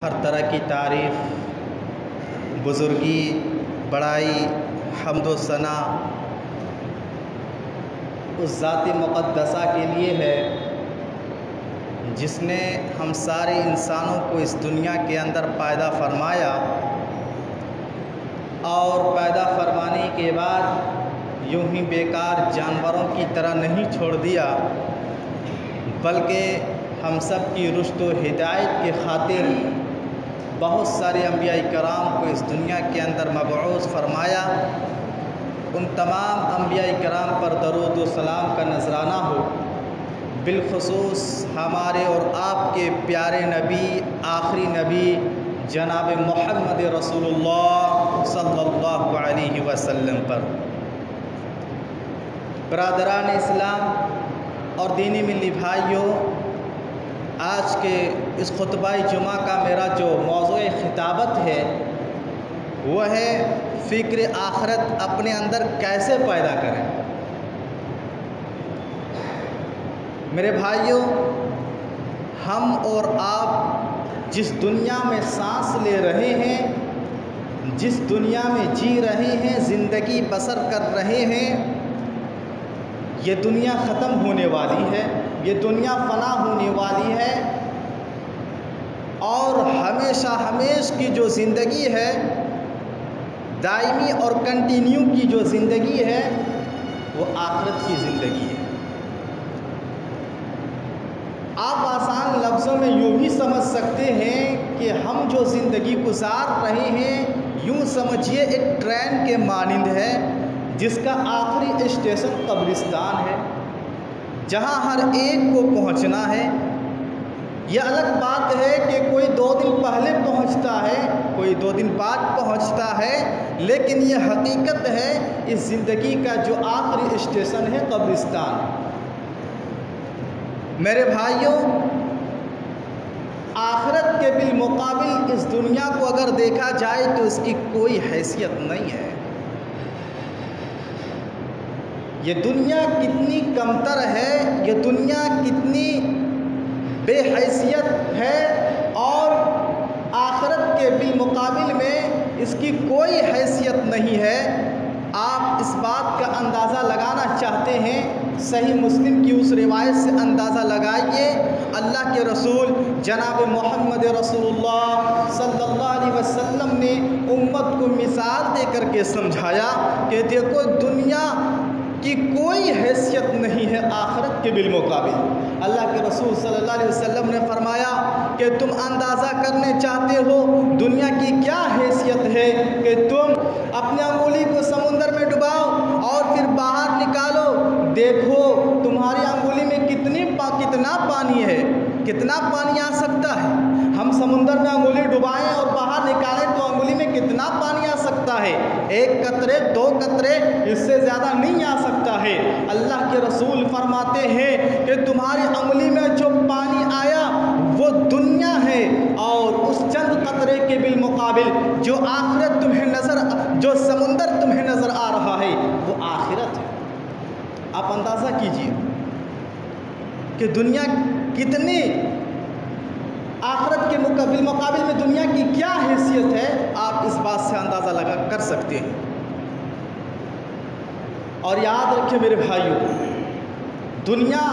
ہر طرح کی تعریف، بزرگی، بڑائی، حمد و ثنا اس ذات مقدسہ کے لیے ہے جس نے ہم سارے انسانوں کو اس دنیا کے اندر پیدا فرمایا اور پیدا فرمانے کے بعد یوں ہی بیکار جانوروں کی طرح نہیں چھوڑ دیا، بلکہ ہم سب کی رشد و ہدایت کی خاطر بہت سارے انبیاء کرام کو اس دنیا کے اندر مبعوث فرمایا۔ ان تمام انبیاء کرام پر درود و سلام کا نذرانہ ہو، بالخصوص ہمارے اور آپ کے پیارے نبی، آخری نبی جناب محمد رسول اللہ صلی اللہ علیہ وسلم پر۔ برادران اسلام اور دینی ملی بھائیوں، آج کے اس خطبہ جمعہ کا میرا جو موضوع خطابت ہے وہ ہے فکر آخرت اپنے اندر کیسے پیدا کریں۔ میرے بھائیوں، ہم اور آپ جس دنیا میں سانس لے رہے ہیں، جس دنیا میں جی رہے ہیں، زندگی بسر کر رہے ہیں، یہ دنیا ختم ہونے والی ہے، یہ دنیا فنا ہونے والی ہے، اور ہمیشہ ہمیش کی جو زندگی ہے، دائمی اور کنٹینیو کی جو زندگی ہے، وہ آخرت کی زندگی ہے۔ آپ آسان لفظوں میں یوں بھی سمجھ سکتے ہیں کہ ہم جو زندگی گزار رہے ہیں، یوں سمجھیے ایک ٹرین کے مانند ہے جس کا آخری اسٹیشن قبرستان ہے، جہاں ہر ایک کو پہنچنا ہے۔ یہ الگ بات ہے کہ کوئی 2 دن پہلے پہنچتا ہے، کوئی 2 دن بعد پہنچتا ہے، لیکن یہ حقیقت ہے اس زندگی کا جو آخری اسٹیشن ہے قبرستان۔ میرے بھائیوں، آخرت کے بالمقابل اس دنیا کو اگر دیکھا جائے تو اس کی کوئی حیثیت نہیں ہے۔ یہ دنیا کتنی کمتر ہے، یہ دنیا کتنی بے حیثیت ہے، اور آخرت کے بالمقابل میں اس کی کوئی حیثیت نہیں ہے۔ آپ اس بات کا اندازہ لگانا چاہتے ہیں، صحیح مسلم کی اس روایت سے اندازہ لگائیے۔ اللہ کے رسول جناب محمد رسول اللہ صلی اللہ علیہ وسلم نے امت کو مثال دے کر کے سمجھایا کہ دیکھو، دنیا کی کوئی حیثیت نہیں ہے آخرت کے بالمقابل۔ اللہ کے رسول صلی اللہ علیہ وسلم نے فرمایا کہ تم اندازہ کرنے چاہتے ہو دنیا کی کیا حیثیت ہے کہ تم اپنے انگلی کو سمندر میں ڈباؤ اور پھر باہر نکالو، دیکھو تمہاری انگلی میں کتنا پانی ہے، کتنا پانی آ سکتا ہے۔ ہم سمندر میں انگلی ڈبائیں اور باہر نکالیں تو انگلی میں کتنا پانی آ سکتا ہے؟ 1 قطرے 2 قطرے، اس سے زیادہ نہیں آ سکتا ہے۔ اللہ کے رسول فرماتے ہیں کہ تمہاری انگلی میں جو پانی آیا وہ دنیا ہے، اور اس چند قطرے کے بالمقابل جو آخرت جو سمندر تمہیں نظر آ رہا ہے وہ آخرت ہے۔ آپ اندازہ کیجئے کہ دنیا کتنی، آخرت کے بالمقابل میں دنیا کی کیا حیثیت ہے، آپ اس بات سے اندازہ لگا کر سکتے ہیں۔ اور یاد رکھیں میرے بھائیوں، دنیا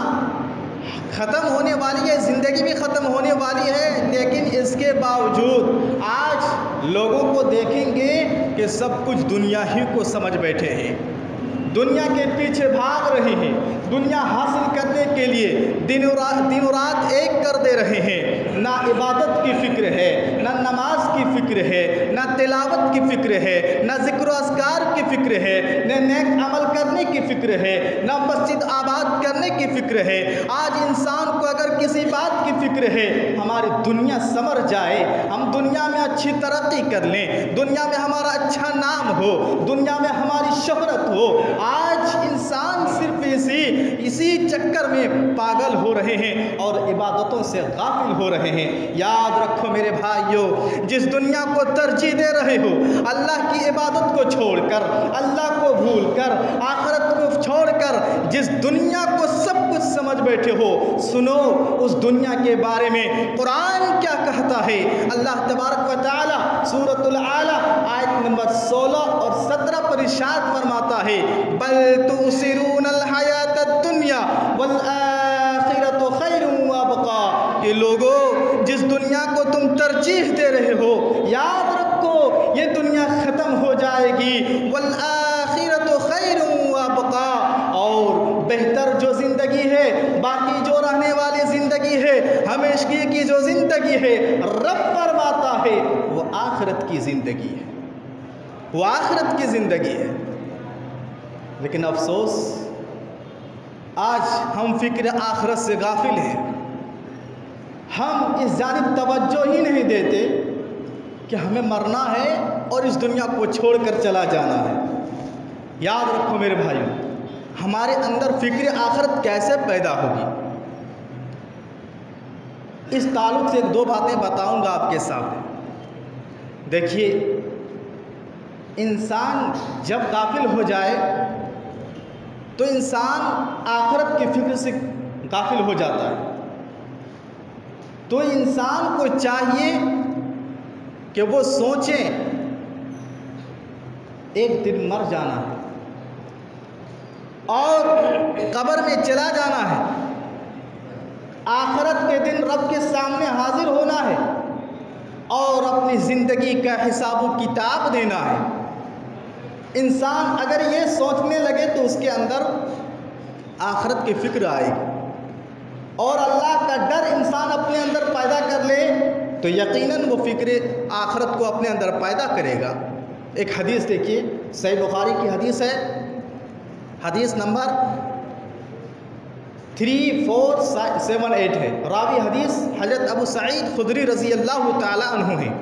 ختم ہونے والی ہے، زندگی بھی ختم ہونے والی ہے، لیکن اس کے باوجود آج لوگوں کو دیکھیں گے کہ سب کچھ دنیا ہی کو سمجھ بیٹھے ہیں، دنیا کے پیچھے بھاگ رہے ہیں، دنیا حاصل کرنے کے لیے دن و رات ایک کر دے رہے ہیں۔ نہ عبادت کی فکر ہے، نہ نماز کی فکر ہے، نہ تلاوت کی فکر ہے، نہ ذکر و اذکار کی فکر ہے، نہ نیک عمل کرنے کی فکر ہے، نہ مسجد آباد کرنے کی فکر ہے۔ آج انسان کو اگر کسی بات کی فکر ہے، ہماری دنیا سنور جائے، ہم دنیا میں اچھی ترقی کر لیں، دنیا میں ہمارا اچھا نام ہو، دنیا میں ہماری شہرت ہو، آج انسان صرف اسی چکر میں پاگل ہو رہے ہیں اور عبادتوں سے غافل ہو رہے ہیں۔ یاد رکھو میرے بھائیوں، جس دنیا کو ترجیح دے رہے ہو، اللہ کی عبادت کو چھوڑ کر، اللہ کو بھول کر، آخرت کو چھوڑ کر جس دنیا کو سب کچھ سمجھ بیٹھے ہو، سنو اس دنیا کے بارے میں قرآن کیا کہتا ہے۔ اللہ تبارک و تعالی سورۃ الاعلیٰ آیت نمبر 16 اور 17 پر ارشاد فرماتا ہے، بل تؤثرون الحیات الدنیا والآخرۃ خیر وابقیٰ، کہ لوگوں جس دنیا کو تم ترجیح دے رہے ہو، یاد رکھو یہ دنیا ختم ہو جائے گی، والآخرۃ خیر وابقیٰ، اور بہتر جو زندگی ہے، باقی جو رہنے والی زندگی ہے، ہمیشگی کی جو زندگی ہے، رب فرماتا ہے وہ آخرت کی زندگی ہے، وہ آخرت کی زندگی ہے۔ لیکن افسوس آج ہم فکر آخرت سے غافل ہیں، ہم اس جانب توجہ ہی نہیں دیتے کہ ہمیں مرنا ہے اور اس دنیا کو چھوڑ کر چلا جانا ہے۔ یاد رکھو میرے بھائیو، ہمارے اندر فکر آخرت کیسے پیدا ہوگی؟ اس تعلق سے 2 باتیں بتاؤں گا آپ کے سامنے۔ دیکھیے، انسان جب غافل ہو جائے تو انسان آخرت کی فکر سے غافل ہو جاتا ہے، تو انسان کو چاہیے کہ وہ سوچیں ایک دن مر جانا ہے اور قبر میں چلا جانا ہے، آخرت کے دن رب کے سامنے حاضر ہونا ہے اور اپنی زندگی کا حساب و کتاب دینا ہے۔ انسان اگر یہ سوچنے لگے تو اس کے اندر آخرت کی فکر آئے گی، اور اللہ کا ڈر انسان اپنے اندر پیدا کر لے تو یقیناً وہ فکر آخرت کو اپنے اندر پیدا کرے گا۔ ایک حدیث دیکھیے، صحیح بخاری کی حدیث ہے، حدیث نمبر 3478 ہے، راوی حدیث حضرت ابو سعید خدری رضی اللہ تعالی عنہ ہیں۔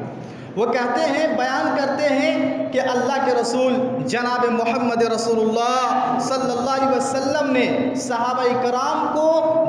وہ کہتے ہیں، بیان کرتے ہیں کہ اللہ کے رسول جناب محمد رسول اللہ صلی اللہ علیہ وسلم نے صحابہ کرام کو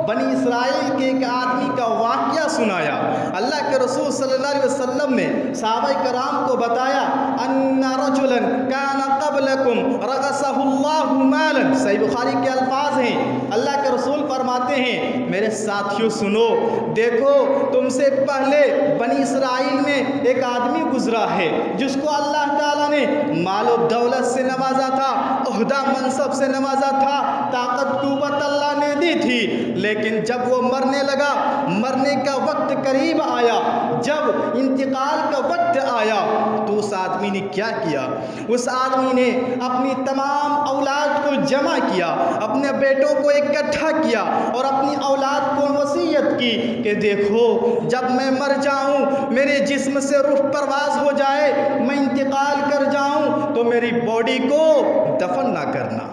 بنی اسرائیل کے ایک آدمی کا واقعہ سنایا۔ اللہ کے رسول صلی اللہ علیہ وسلم نے صحابہ کرام کو بتایا، ان رجلا کان قبلکم رغسہ اللہ مالا، صحیح بخاری کے الفاظ ہیں۔ اللہ کے رسول فرماتے ہیں، میرے ساتھیوں سنو، دیکھو تم سے پہلے بنی اسرائیل میں ایک آدمی گزرا ہے جس کو اللہ تعالیٰ نے مال و دولت سے نوازا تھا، عہدہ منصب سے نوازا تھا، طاقت قوت اللہ نے دی تھی، لیکن جب وہ مرنے لگا، مرنے کا وقت قریب آیا، جب انتقال کا وقت آیا تو اس آدمی نے کیا کیا؟ اس آدمی نے اپنی تمام اولاد کو جمع کیا، اپنے بیٹوں کو اکٹھا کیا اور اپنی اولاد کو وصیت کی کہ دیکھو جب میں مر جاؤں، میرے جسم سے روح پرواز ہو جائے، میں انتقال کر جاؤں تو میری باڈی کو دفن نہ کرنا،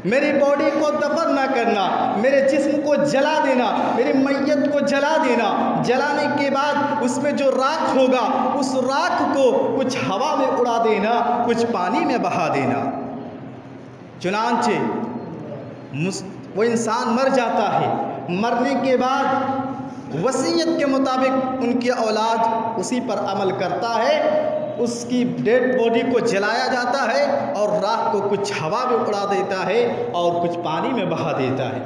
میری باڈی کو دفن نہ کرنا، میرے جسم کو جلا دینا، میری میت کو جلا دینا، جلانے کے بعد اس میں جو راکھ ہوگا اس راکھ کو کچھ ہوا میں اڑا دینا، کچھ پانی میں بہا دینا۔ چنانچہ وہ انسان مر جاتا ہے، مرنے کے بعد وصیت کے مطابق ان کی اولاد اسی پر عمل کرتا ہے، اس کی ڈیڈ باڈی کو جلایا جاتا ہے اور راکھ کو کچھ ہوا میں اڑا دیتا ہے اور کچھ پانی میں بہا دیتا ہے۔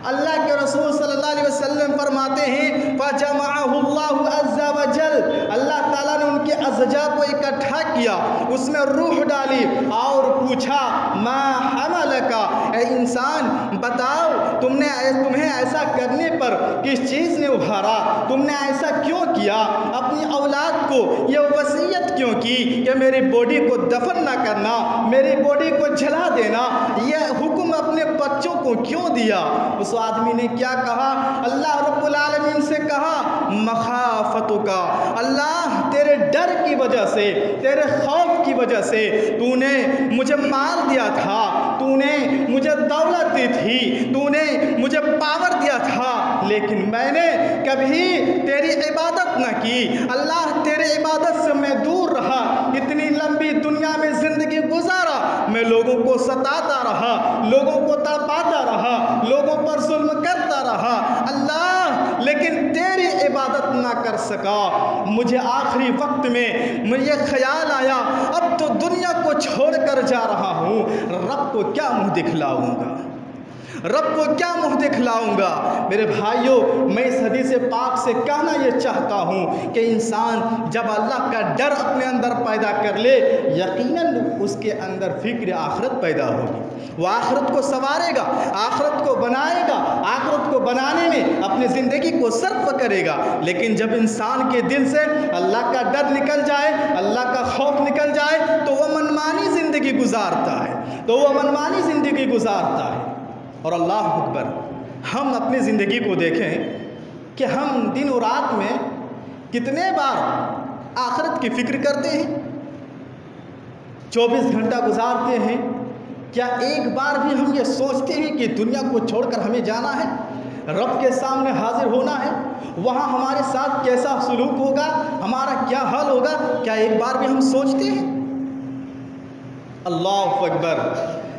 اللہ کے رسول صلی اللہ علیہ وسلم فرماتے ہیں، فَجَمَعَهُ اللَّهُ عَزَّ وَجَلَّ، اللہ تعالیٰ نے ان کے ازجا کو اکٹھا کیا، اس میں روح ڈالی اور پوچھا، مَا حَمَلَكَ، اے انسان بتاؤ تمہیں ایسا کرنے پر کس چیز نے ابھارا، تم نے ایسا کیوں کیا، اپنی اولاد کو یہ وصیت کیوں کی کہ میری باڈی کو دفن نہ کرنا، میری باڈی کو جلا دینا، یہ حکم اپنے بچوں کو کیوں دیا؟ اس آدمی نے کیا کہا؟ اللہ رب العالمین سے کہا، مخافتک، اللہ تیرے ڈر کی وجہ سے، تیرے خوف کی وجہ سے تو نے مجھے مال دیا تھا، تو نے مجھے دولت دی تھی، تو نے مجھے پاور دیا تھا، لیکن میں نے کبھی تیری عبادت نہ کی، اللہ تیرے عبادت سے میں دور رہا، اتنی لمبی دنیا میں زندگی گزارا، میں لوگوں کو ستاتا رہا، لوگوں کو تڑپاتا رہا، لوگوں پر ظلم کرتا رہا، اللہ لیکن تیری عبادت نہ کر سکا۔ مجھے آخری وقت میں مجھے خیال آیا اب تو دنیا کو چھوڑ کر جا رہا ہوں، رب کو کیا منہ دکھلاؤں گا، رب کو کیا منہ دکھلاؤں گا۔ میرے بھائیوں، میں اس حدیث پاک سے کہنا یہ چاہتا ہوں کہ انسان جب اللہ کا ڈر اپنے اندر پیدا کر لے، یقیناً اس کے اندر فکر آخرت پیدا ہوگی، وہ آخرت کو سنوارے گا، آخرت کو بنائے گا، آخرت کو بنانے میں اپنی زندگی کو صرف کرے گا۔ لیکن جب انسان کے دل سے اللہ کا ڈر نکل جائے، اللہ کا خوف نکل جائے، تو وہ منمانی زندگی گزارتا ہے، اور اللہ اکبر، ہم اپنی زندگی کو دیکھیں کہ ہم دن و رات میں کتنے بار آخرت کی فکر کرتے ہیں، 24 گھنٹہ گزارتے ہیں، کیا ایک بار بھی ہم یہ سوچتے ہیں کہ دنیا کو چھوڑ کر ہمیں جانا ہے، رب کے سامنے حاضر ہونا ہے، وہاں ہمارے ساتھ کیسا سلوک ہوگا، ہمارا کیا حال ہوگا، کیا ایک بار بھی ہم سوچتے ہیں؟ اللہ اکبر۔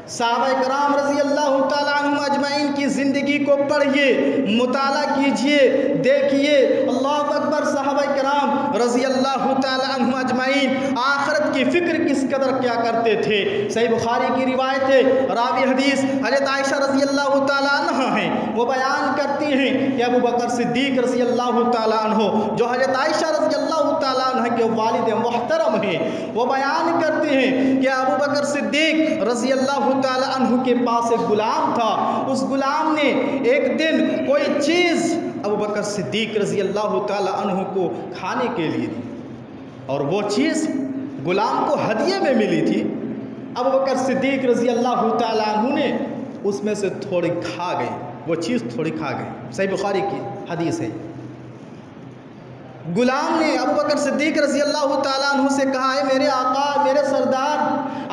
صحابہ کرام رضی اللہ تعالیٰ عنہم اجمعین کی زندگی کو پڑھیے، مطالعہ کیجئے، دیکھیے، اللہ اکبر۔ صحابہ کرام رضی اللہ تعالیٰ عنہم اجمعین آخرت کی فکر کس قدر کیا کرتے تھے۔ صحیح بخاری کی روایت ہے، راوی حدیث حضرت عائشہ رضی اللہ تعالیٰ عنہ ہیں، وہ بیان کرتی ہیں کہ ابو بکر صدیق رضی اللہ تعالیٰ عنہ، جو حضرت عائشہ رضی اللہ تعالیٰ عنہ کے والد محترم ہیں، وہ بیان کرتے ہیں کہ ابو بکر صدیق رضی اللہ تعالیٰ عنہ کے پاس ایک غلام تھا، اس غلام نے ایک دن کوئی چیز ابو بکر صدیق رضی اللہ تعالیٰ عنہ کو کھانے کے لیے دی، اور وہ چیز غلام کو ہدیے میں ملی تھی۔ ابو بکر صدیق رضی اللہ تعالیٰ عنہ نے اس میں سے تھوڑی کھا گئے، وہ چیز تھوڑی کھا گئے، صحیح بخاری کی حدیث ہے۔ غلام نے ابو بکر صدیق رضی اللہ تعالیٰ عنہ سے کہا ہے، میرے آقا، میرے سردار،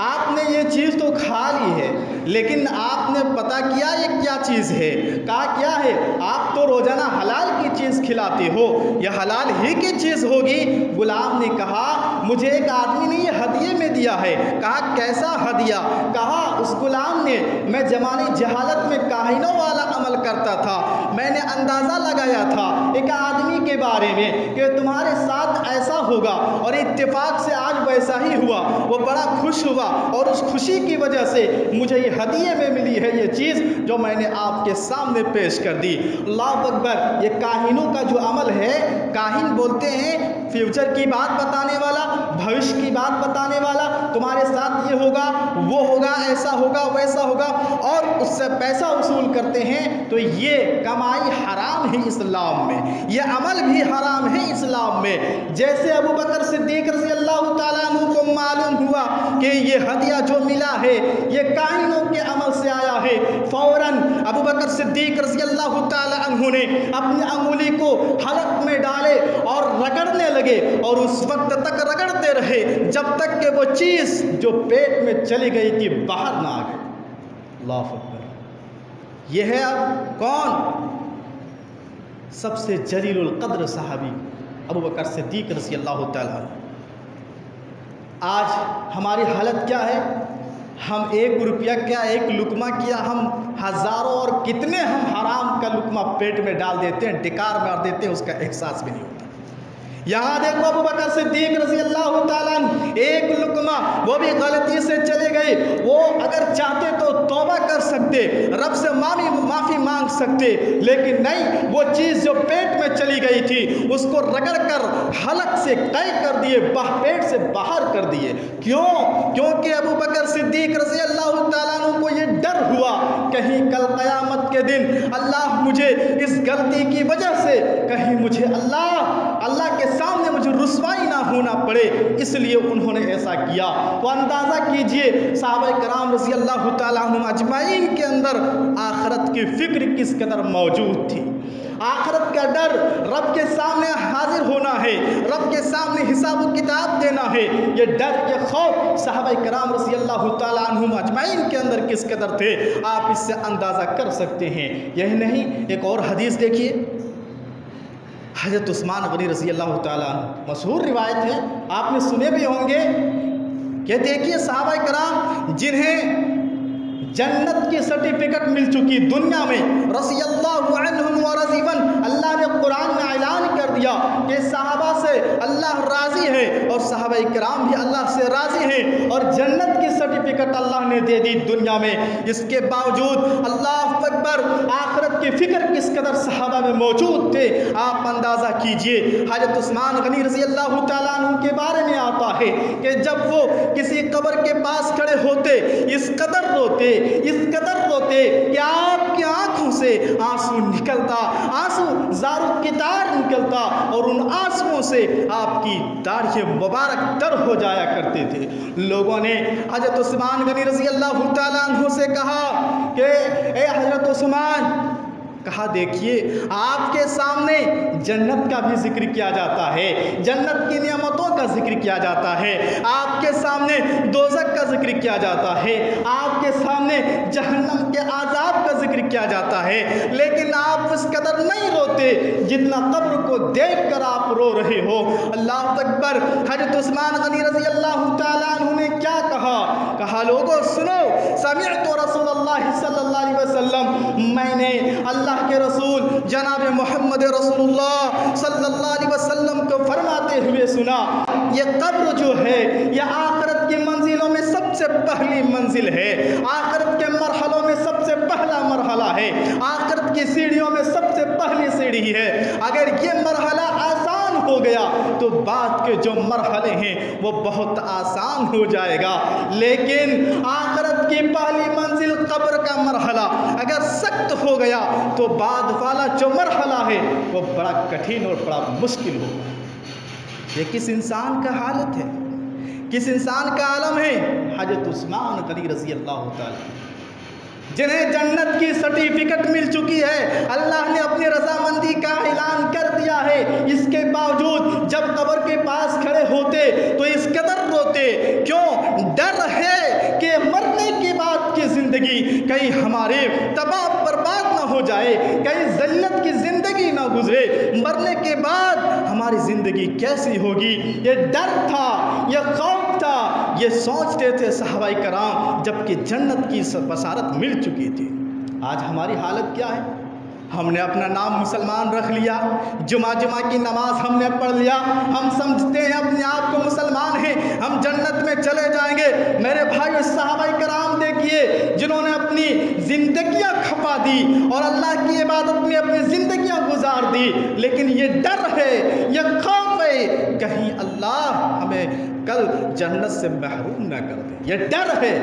آپ نے یہ چیز تو کھا لی ہے، لیکن آپ نے پتہ کیا یہ کیا چیز ہے؟ کہا کیا ہے؟ آپ تو روزانہ حلال کی چیز کھلاتے ہو، یہ حلال ہی کی چیز ہوگی۔ غلام نے کہا مجھے ایک آدمی نے یہ ہدیے میں دیا ہے۔ کہا کیسا ہدیہ؟ کہا اس غلام نے، میں زمانے جہالت میں کاہنوں والا عمل کرتا تھا، میں نے اندازہ لگایا تھا ایک آدمی کے بارے میں کہ تمہارے ساتھ ایسا ہوگا، اور اتفاق سے آج ویسا ہی ہوا۔ وہ بڑا خوش ہوا، اور اس خوشی کی وجہ سے مجھے یہ ہدیے میں ملی ہے یہ چیز جو میں نے آپ کے سامنے پیش کر دی۔ اللہ اکبر۔ یہ کاہنوں کا جو عمل ہے، کاہن بولتے ہیں فیوچر کی بات بتانے والا، بھوش کی بات بتانے والا، تمہارے ساتھ یہ ہوگا، وہ ہوگا، ایسا ہوگا، ویسا ہوگا، اور اس سے پیسہ وصول کرتے ہیں۔ تو یہ کمائی حرام ہے اسلام میں، یہ عمل بھی حرام ہے اسلام میں۔ جیسے ابو بکر صدیق رضی اللہ تعالیٰ عنہ کو معلوم ہوا کہ یہ ہدیہ جو ملا ہے یہ کاہنوں کے عمل سے آیا ہے، فوراً ابو بکر صدیق رضی اللہ تعالیٰ عنہ نے اپنی انگلی کو حلق میں ڈالے اور رگڑنے لگے، اور اس وقت تک رگڑتے رہے جب تک کہ وہ چیز جو پیٹ میں چلی گئی تھی باہر نہ آ گئی۔ اللہ اکبر۔ یہ ہے اب کون؟ سب سے جلیل القدر صحابی ابو بکر صدیق رضی اللہ تعالیٰ عنہ۔ آج ہماری حالت کیا ہے؟ ہم 1 روپیہ کیا، 1 لقمہ کیا، ہم ہزاروں اور کتنے ہم حرام کا لقمہ پیٹ میں ڈال دیتے ہیں، ڈکار مار دیتے ہیں، اس کا احساس بھی نہیں ہوتا۔ یہاں دیکھو ابو بکر صدیق رضی اللہ تعالیٰ عنہ 1 لقمہ، وہ بھی غلطی سے چلے گئے، وہ اگر چاہتے تو توبہ کر سکتے، رب سے معافی مانگ سکتے، لیکن نہیں، وہ چیز جو پیٹ میں چلی گئی تھی اس کو رگڑ کر حلق سے قے کر دیے، پیٹ سے باہر کر دیے۔ کیوں؟ کیونکہ ابو بکر صدیق رضی اللہ تعالیٰ عنہ کو یہ ڈر ہوا کہیں کل قیامت کے دن اللہ مجھے اس غلطی کی وجہ سے کہیں مجھے اللہ کے سامنے مجھے رسوائی نہ ہونا پڑے، اس لیے انہوں نے ایسا کیا۔ تو اندازہ کیجئے صحابہ کرام رضی اللہ تعالیٰ عنہم اجمعین کے اندر آخرت کی فکر کس قدر موجود تھی، آخرت کا ڈر، رب کے سامنے حاضر ہونا ہے، رب کے سامنے حساب و کتاب دینا ہے، یہ ڈر، یہ خوف صحابہ کرام رضی اللہ تعالیٰ عنہم اجمعین کے اندر کس قدر تھے، آپ اس سے اندازہ کر سکتے ہیں۔ یہی نہیں، ایک اور حدیث دیکھیے، حضرت عثمان غنی رضی اللہ تعالیٰ عنہ، مشہور روایت ہے، آپ نے سنے بھی ہوں گے کہ دیکھیے صحابہ کرام جنت کی سرٹیفکیٹ مل چکی دنیا میں. رضی اللہ عنہم ورضوان، اللہ نے قرآن میں اعلان کر دیا کہ صحابہ سے اللہ راضی ہے اور صحابہ کرام بھی اللہ سے راضی ہیں، اور جنت کی سرٹیفکیٹ اللہ نے دے دی دنیا میں. اس کے باوجود اللہ اکبر آخرت کی فکر کس قدر صحابہ میں موجود تھے آپ اندازہ کیجئے. حضرت عثمان غنی رضی اللہ تعالیٰ عنہ کے بارے میں آتا ہے کہ جب وہ کسی قبر کے پاس کھڑے ہوتے اس قدر روتے کہ آپ کی آنکھوں سے آنسو نکلتا، آنسو زارو کتار نکلتا، اور ان آنسوؤں سے آپ کی داڑھی مبارک تر ہو جایا کرتے تھے. لوگوں نے حضرت عثمان غنی رضی اللہ تعالیٰ عنہ سے کہا کہ اے حضرت عثمان، کہا دیکھیے آپ کے سامنے جنت کا بھی ذکر کیا جاتا ہے، جنت کی نعمتوں کا ذکر کیا جاتا ہے، آپ کے سامنے دوزخ کا ذکر کیا جاتا ہے، آپ کے سامنے جہنم کے عذاب کا ذکر کیا جاتا ہے، لیکن آپ اس قدر نہیں روتے جتنا قبر کو دیکھ کر آپ رو رہے ہو. اللہ اکبر. حضرت عثمان غنی رضی اللہ تعالیٰ عنہ نے کیا کہا لوگوں سنو، سمعت رسول اللہ صلی اللہ علیہ وسلم، میں نے اللہ کے رسول جناب محمد رسول اللہ صلی اللہ علیہ وسلم کو فرماتے ہوئے سنا، یہ قبر جو ہے یہ آخرت کی منزلوں میں سب سے پہلی منزل ہے، آخرت کے مرحلوں میں سب سے پہلا مرحلہ ہے، آخرت کی سیڑھیوں میں سب سے پہلی سیڑھی ہے. اگر یہ مرحلہ آسان ہو گیا تو بعد کے جو مرحلے ہیں وہ بہت آسان ہو جائے گا. لیکن آخرت کی پہلی منزل قبر کا مرحلہ اگر سخت ہو گیا تو بعد والا جو مرحلہ ہے وہ بڑا کٹھن اور بڑا مشکل ہوگا. یہ کس انسان کا حالت ہے، کس انسان کا عالم ہے؟ حضرت عثمان غنی رضی اللہ تعالیٰ جنہیں جنت کی سرٹیفکیٹ مل چکی ہے، اللہ نے اپنی رضامندی کا اعلان کر دیا ہے، اس کے باوجود جب قبر کے پاس کھڑے ہوتے تو اس قدر روتے. کیوں؟ ڈر ہے کہ مرنے کے بعد کی زندگی کہیں ہمارے تباہ برباد نہ ہو جائے، کہیں ذلت کی زندگی نہ گزرے، مرنے کے بعد ہماری زندگی کیسی ہوگی. یہ ڈر تھا، یہ خوف تھا، یہ سوچتے تھے صحابہ کرام جبکہ جنت کی بشارت مل چکی تھی. آج ہماری حالت کیا ہے؟ ہم نے اپنا نام مسلمان رکھ لیا، جمعہ کی نماز ہم نے پڑھ لیا، ہم سمجھتے ہیں اپنے آپ کو مسلمان ہیں، ہم جنت میں چلے جائیں گے. میرے بھائی صحابہ کرام دیکھیے جنہوں نے اپنی زندگیاں کھپا دی اور اللہ کی عبادت میں اپنی زندگیاں گزار دی، لیکن یہ ڈر ہے، یہ خوف ہے کہیں اللہ ہمیں کل جنت سے محروم نہ کر دے. یہ ڈر ہے.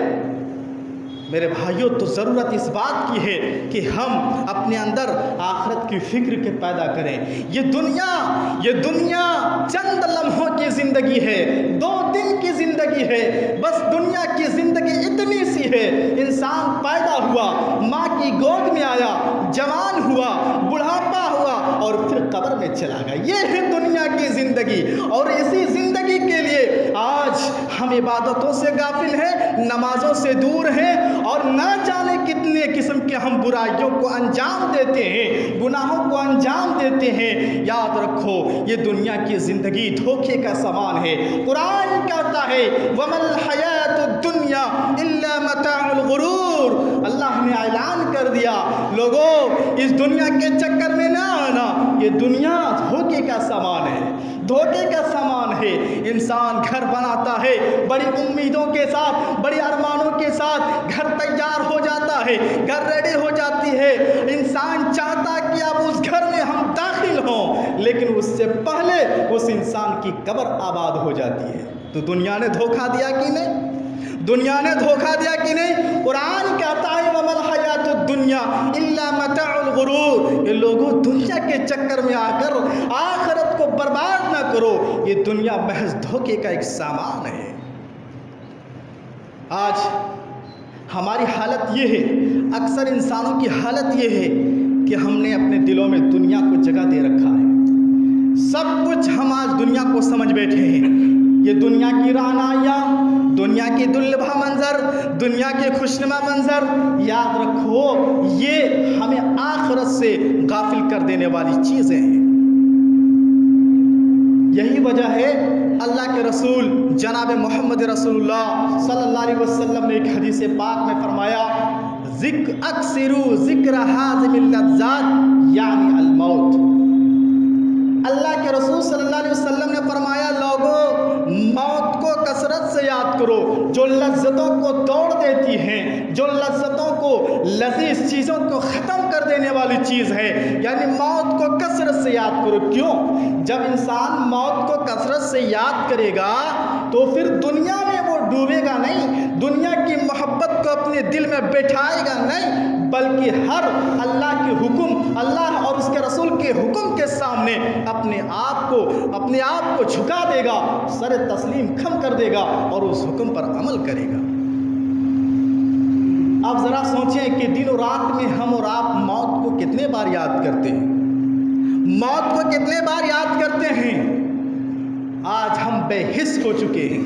میرے بھائیوں تو ضرورت اس بات کی ہے کہ ہم اپنے اندر آخرت کی فکر کے پیدا کریں. یہ دنیا چند لمحوں کی زندگی ہے، 2 دن کی زندگی ہے، بس دنیا کی زندگی اتنی سی ہے. انسان پیدا ہوا، ماں کی گود میں آیا، جوان ہوا، بڑھاپا ہوا اور پھر قبر میں چلا گیا. یہ ہے دنیا کی زندگی، اور اسی زندگی کے لیے آج ہم عبادتوں سے غافل ہیں، نمازوں سے دور ہیں، اور نہ جانے کتنے قسم کے ہم برائیوں کو انجام دیتے ہیں، گناہوں کو انجام دیتے ہیں. یاد رکھو یہ دنیا کی زندگی دھوکے کا سامان ہے. قرآن کہتا ہے وَمَا الْحَيَاةُ الدُّنْيَا إِلَّا مَتَاعُ الْغُرُورِ. اللہ نے اعلان کر دیا لوگوں اس دنیا کے چکر میں نہ آنا، یہ دنیا دھوکے کا سامان ہے، دھوکے کا سامان ہے. انسان گھر بناتا ہے بڑی امیدوں کے ساتھ، بڑی ارمانوں کے ساتھ، گھر تیار ہو جاتا ہے، گھر ریڈی ہو جاتی ہے، انسان چاہتا کہ اب اس گھر میں ہم داخل ہوں، لیکن اس سے پہلے اس انسان کی قبر آباد ہو جاتی ہے. تو دنیا نے دھوکہ دیا کہ نہیں؟ دنیا نے دھوکہ دیا کہ نہیں؟ قرآن کہتا ہے وَمَا الْحَيَاةُ الدُّنْيَا إِلَّا مَتَاعُ الْغُرُورِ. یہ لوگوں دنیا کے چکر میں آ کر آخرت کو برباد نہ کرو، یہ دنیا محض دھوکے کا ایک سامان ہے. آج ہماری حالت یہ ہے، اکثر انسانوں کی حالت یہ ہے کہ ہم نے اپنے دلوں میں دنیا کو جگہ دے رکھا ہے. سب کچھ ہم آج دنیا کو سمجھ بیٹھے ہیں. یہ دنیا کی رعنائیاں، دنیا کی دلبھا منظر، دنیا کے خوشنما منظر، یاد رکھو یہ ہمیں آخرت سے غافل کر دینے والی چیزیں ہیں. یہی وجہ ہے اللہ کے رسول جناب محمد رسول اللہ صلی اللہ علیہ وسلم نے ایک حدیث پاک میں فرمایا اکثروا ذکر حازم اللذات یعنی الموت۔ اللہ کے رسول صلی اللہ علیہ وسلم نے فرمایا لوگوں موت کو کثرت سے یاد کرو، جو لذتوں کو توڑ دیتی ہیں، جو لذتوں کو لذیذ چیزوں کو ختم کر دینے والی چیز ہے، یعنی موت کو کثرت سے یاد کرو۔ کیوں؟ جب انسان موت کو کثرت سے یاد کرے گا تو پھر دنیا میں وہ ڈوبے گا نہیں، دنیا کی محبت کو اپنے دل میں بٹھائے گا نہیں، بلکہ ہر اللہ کے حکم، اللہ اور اس کے رسول کے حکم کے سامنے اپنے آپ کو جھکا دے گا، سر تسلیم خم کر دے گا اور اس حکم پر عمل کرے گا۔ اب ذرا سوچیں کہ دن و رات میں ہم اور آپ موت کو کتنے بار یاد کرتے ہیں، موت کو کتنے بار یاد کرتے ہیں۔ آج ہم بے حس ہو چکے ہیں،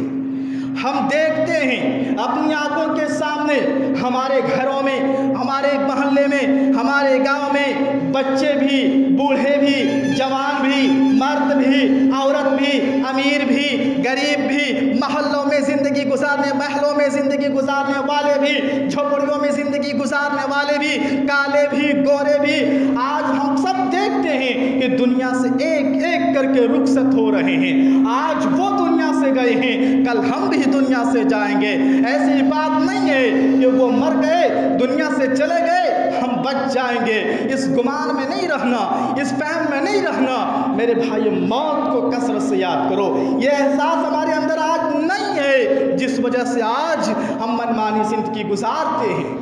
ہم دیکھتے ہیں اپنی آنکھوں کے سامنے، ہمارے گھروں میں، ہمارے محلے میں، ہمارے گاؤں میں بچے بھی، بوڑھے بھی، جوان بھی، مرد بھی، عورت بھی، امیر بھی، غریب بھی، محلوں میں زندگی گزارنے، محلوں میں زندگی گزارنے والے بھی، جھوپڑیوں میں زندگی گزارنے والے بھی، کالے بھی، گورے بھی، آج ہم سب دیکھتے ہیں کہ دنیا سے ایک ایک کر کے رخصت ہو رہے ہیں۔ آج وہ دنیا سے گئے ہیں، کل ہم بھی دنیا سے جائیں گے۔ ایسی بات نہیں ہے کہ وہ مر گئے، دنیا سے چلے گئے، ہم بچ جائیں گے۔ اس گمان میں نہیں رہنا، اس فہم میں نہیں رہنا۔ میرے بھائی موت کو کثرت سے یاد کرو۔ یہ احساس ہمارے اندر آج نہیں ہے، جس وجہ سے آج ہم منمانی زندگی گزارتے ہیں۔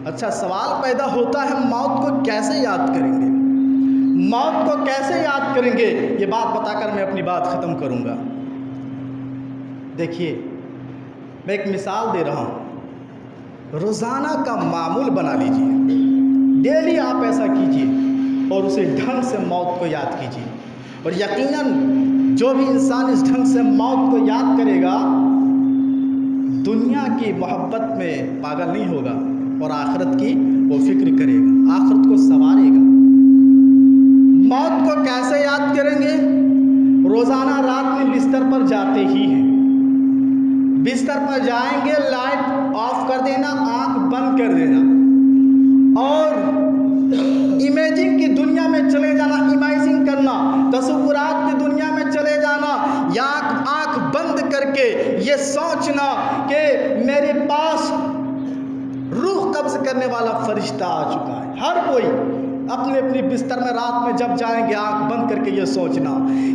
اچھا سوال پیدا ہوتا ہے موت کو کیسے یاد کریں گے، موت کو کیسے یاد کریں گے؟ یہ بات بتا کر میں اپنی بات ختم کروں گا۔ دیکھیے میں ایک مثال دے رہا ہوں، روزانہ کا معمول بنا لیجئے، ڈیلی آپ ایسا کیجئے اور اسے ڈھنگ سے موت کو یاد کیجئے، اور یقیناً جو بھی انسان اس ڈھنگ سے موت کو یاد کرے گا دنیا کی محبت میں پاگل نہیں ہوگا اور آخرت کی وہ فکر کرے گا، آخرت کو سنوارے گا۔ موت کو کیسے یاد کریں گے؟ روزانہ رات میں بستر پر جاتے ہی ہیں، بستر پر جائیں گے، لائٹ آف کر دینا، آنکھ بند کر دینا اور امیجنگ کی دنیا میں چلے جانا، امیجنگ کرنا، تصورات کی دنیا میں چلے جانا، یا آنکھ بند کر کے یہ سوچنا کہ میرے پاس روح قبض کرنے والا فرشتہ آ چکا ہے۔ ہر کوئی اپنے اپنی بستر میں رات میں جب جائیں گے آنکھ بند کر کے یہ سوچنا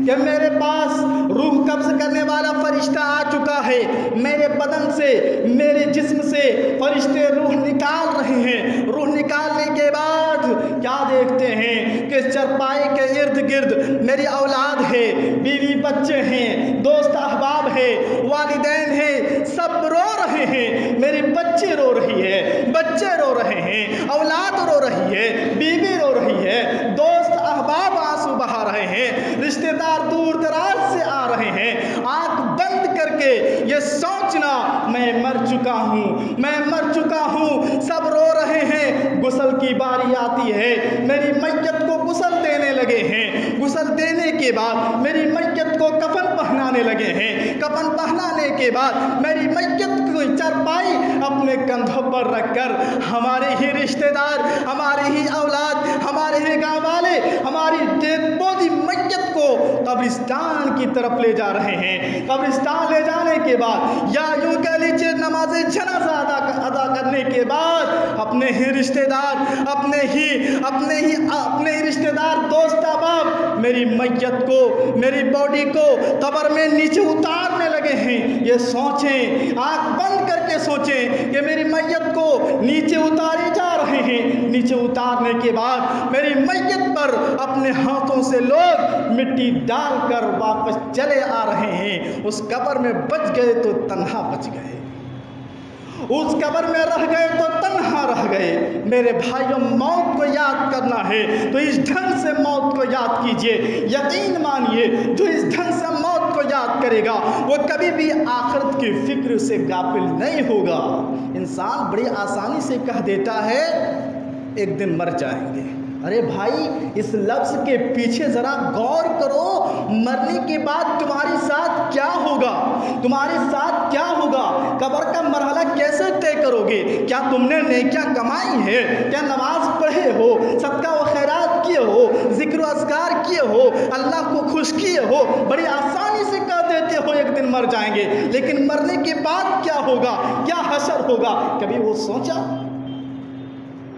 کہ میرے پاس روح قبض کرنے والا فرشتہ آ چکا ہے، میرے بدن سے، میرے جسم سے فرشتے روح نکال رہے ہیں۔ روح نکالنے کے بعد کیا دیکھتے ہیں کہ چرپائی کے ارد گرد میری اولاد ہے، بیوی بچے ہیں، دوست احباب ہے، والدین ہیں، سب رو رہے ہیں، میری بچی رو رہی ہے، بچے رو رہے ہیں، اولاد رو رہی ہے، بیوی رو رہی ہے، دوست احباب آنسو بہا رہے ہیں، رشتہ دار دور دراز سے آ رہے ہیں۔ آنکھ بند کر کے یہ سوچنا میں مر چکا ہوں، میں مر چکا ہوں، سب رو رہے ہیں، غسل کی باری آتی ہے، میری میت کو غسل دینے لگے ہیں، غسل دینے کے بعد میری میت کو کفن پہنانے لگے ہیں، کفن پہنانے کے بعد میری میت کو چرپائی اپنے کندھوں پر رکھ کر ہمارے ہی رشتہ دار، ہمارے ہی اولاد، ہمارے ہی گاؤں والے ہماری ڈیڈ باڈی میت کو قبرستان کی طرف لے جا رہے ہیں۔ قبرستان لے جانے کے بعد یا یوں کہہ لیجیے نماز جنازہ ادا کرنے کے بعد اپنے ہی رشتہ دار، اپنے ہی رشتہ دار دوست احباب میری میت کو، میری باڈی کو قبر میں نیچے اتارنے لگے ہیں۔ یہ سوچیں، آنکھ بند کر کے سوچیں کہ میری میت کو نیچے اتارے جا رہے ہیں، نیچے اتارنے کے بعد میری میت پر اپنے ہاتھوں سے لوگ مٹی ڈال کر واپس چلے آ رہے ہیں۔ اس قبر میں بچ گئے تو تنہا بچ گئے، اس قبر میں رہ گئے تو تنہا رہ گئے۔ میرے بھائیوں موت کو یاد کرنا ہے تو اس ڈھنگ سے موت کو یاد کیجئے، یقین مانیے جو اس ڈھنگ سے موت کو یاد کرے گا وہ کبھی بھی آخرت کی فکر سے غافل نہیں ہوگا۔ انسان بڑی آسانی سے کہہ دیتا ہے ایک دن مر جائیں گے۔ ارے بھائی اس لفظ کے پیچھے ذرا غور کرو، مرنے کے بعد تمہارے ساتھ کیا ہوگا، تمہارے ساتھ کیا ہوگا، قبر کا مرحلہ کیسے طے کرو گے؟ کیا تم نے نیکیاں کمائی ہے؟ کیا نماز پڑھے ہو؟ صدقہ و خیرات کیے ہو؟ ذکر و اذکار کیے ہو؟ اللہ کو خوش کیے ہو؟ بڑی آسانی سے کہہ دیتے ہو ایک دن مر جائیں گے، لیکن مرنے کے بعد کیا ہوگا؟ کیا حشر ہوگا؟ کبھی وہ سوچا؟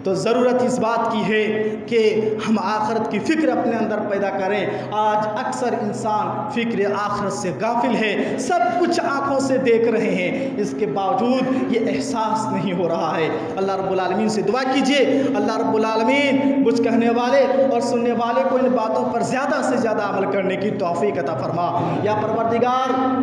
تو ضرورت اس بات کی ہے کہ ہم آخرت کی فکر اپنے اندر پیدا کریں۔ آج اکثر انسان فکر آخرت سے غافل ہے، سب کچھ آنکھوں سے دیکھ رہے ہیں، اس کے باوجود یہ احساس نہیں ہو رہا ہے۔ اللہ رب العالمین سے دعا کیجئے، اللہ رب العالمین مجھ کہنے والے اور سننے والے کو ان باتوں پر زیادہ سے زیادہ عمل کرنے کی توفیق عطا فرما۔ یا پروردگار،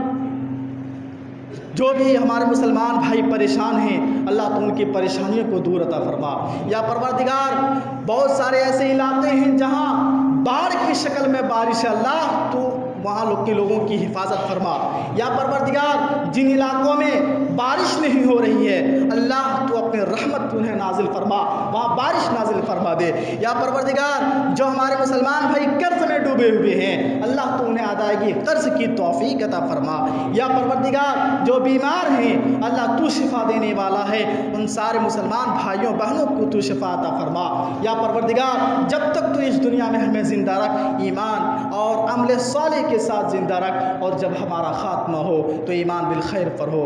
جو بھی ہمارے مسلمان بھائی پریشان ہیں، اللہ تو ان کی پریشانیوں کو دور عطا فرما۔ یا پروردگار، بہت سارے ایسے علاقے ہیں جہاں باڑھ کی شکل میں بارش ہے، اللہ تو وہاں کے لوگوں کی حفاظت فرما۔ یا پروردگار، جن علاقوں میں بارش نہیں ہو رہی ہے، اللہ تو اپنے رحمت انہیں نازل فرما، وہاں بارش نازل فرما دے۔ یا پروردگار، جو ہمارے مسلمان بھائی قرض میں ڈوبے ہوئے ہیں، اللہ تو انہیں ادائیگی قرض کی توفیق عطا فرما۔ یا پروردگار، جو بیمار ہیں، اللہ تو شفا دینے والا ہے، ان سارے مسلمان بھائیوں بہنوں کو تو شفا عطا فرما۔ یا پروردگار، جب تک تو اس دنیا میں ہمیں زندہ رکھ، ایمان اور عمل صالح کے ساتھ زندہ رکھ، اور جب ہمارا خاتمہ ہو تو ایمان بالخیر پر ہو۔